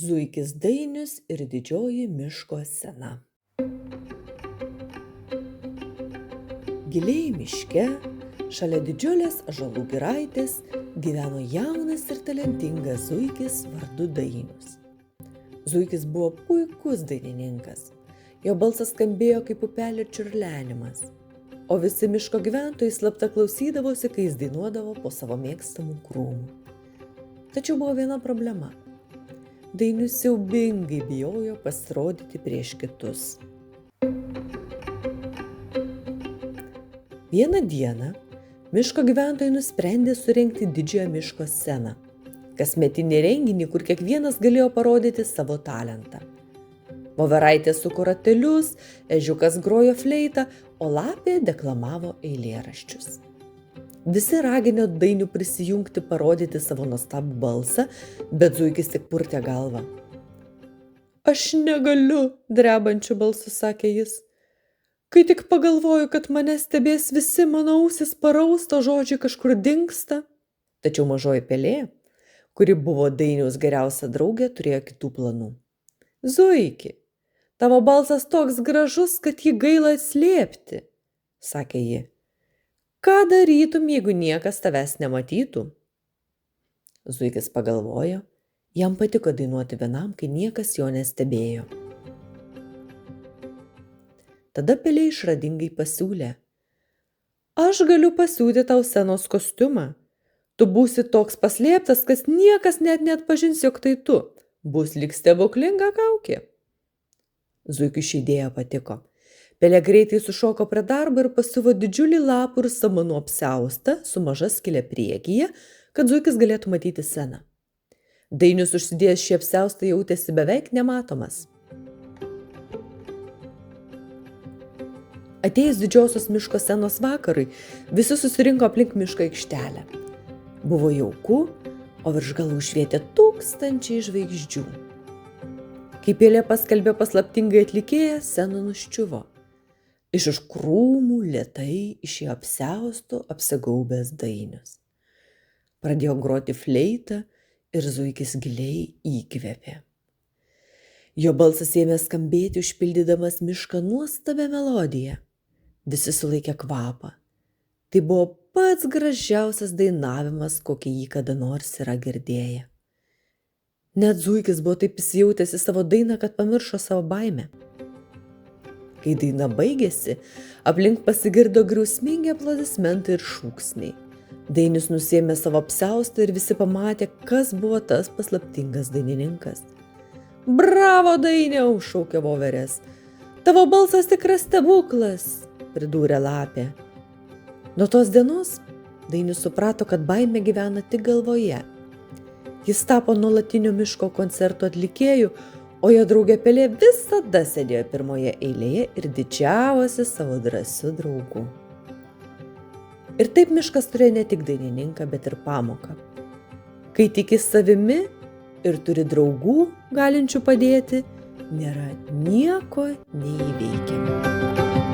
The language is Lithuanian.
Zuikis Dainius ir didžioji miško sena. Giliai miške, šalia didžiulės ąžuolų giraitės, gyveno jaunas ir talentingas zuikis vardu Dainius. Zuikis buvo puikus dainininkas. Jo balsas skambėjo kaip upelio čiurlenimas, o visi miško gyventojai slapta klausydavosi, kai jis dainuodavo po savo mėgstamų krūmų. Tačiau buvo viena problema. Dainius siaubingai bijojo pasirodyti prieš kitus. Vieną dieną miško gyventojai nusprendė surengti didžiąją miško sceną, kasmetinį renginį, kur kiekvienas galėjo parodyti savo talentą. Voveraitė suko ratelius, ežiukas grojo fleitą, o lapė deklamavo eilėraščius. Visi ragino Dainių prisijungti parodyti savo nuostabų balsą, bet zuikis tik purtė galvą. Aš negaliu, drebančiu balsu sakė jis. Kai tik pagalvoju, kad mane stebės visi, mano ausis parausta, žodžiai kažkur dingsta. Tačiau mažoji pelė, kuri buvo Dainiaus geriausia draugė, turėjo kitų planų. Zuiki, tavo balsas toks gražus, kad jį gaila slėpti, sakė ji. Ką darytum, jeigu niekas tavęs nematytų? Zuikis pagalvojo, jam patiko dainuoti vienam, kai niekas jo nestebėjo. Tada pelė išradingai pasiūlė. Aš galiu pasiūti tau scenos kostiumą. Tu būsi toks paslėptas, kad niekas net neatpažins, jog tai tu. Bus lyg stebuklinga kaukė. Zuikiui ši idėja patiko. Pelė greitai sušoko prie darbo ir pasiuvo didžiulį lapų ir samanų apsiaustą su maža skyle priekyje, kad zuikis galėtų matyti sceną. Dainius užsidėjęs šį apsiaustą jautėsi beveik nematomas. Atėjus didžiosios miško scenos vakarui, visi susirinko aplink miško aikštelę. Buvo jauku, o virš galvų švietė tūkstančiai žvaigždžių. Kai pelė paskelbė paslaptingai atlikėją, scena nuščiuvo. Iš krūmų lėtai išėjo apsiaustu apsigaubęs Dainius. Pradėjo groti fleitą ir zuikis giliai įkvėpė. Jo balsas ėmė skambėti, užpildydamas mišką nuostabią melodiją. Visi sulaikė kvapą. Tai buvo pats gražiausias dainavimas, kokį jį kada nors yra girdėję. Net zuikis buvo taip įsijautęs į savo dainą, kad pamiršo savo baimę. Kai daina baigėsi, aplink pasigirdo griausmingi aplodismentai ir šūksniai. Dainius nusiėmė savo apsiaustą ir visi pamatė, kas buvo tas paslaptingas dainininkas. Bravo, Dainiau, šaukė voverės. Tavo balsas tikras stebuklas, pridūrė lapė. Nuo tos dienos Dainius suprato, kad baimė gyvena tik galvoje. Jis tapo nuolatinio miško koncerto atlikėju, o jo draugė pelė visada sėdėjo pirmoje eilėje ir didžiavosi savo drąsiu draugu. Ir taip miškas turėjo ne tik dainininką, bet ir pamoką. Kai tiki savimi ir turi draugų, galinčių padėti, nėra nieko neįveikiamo.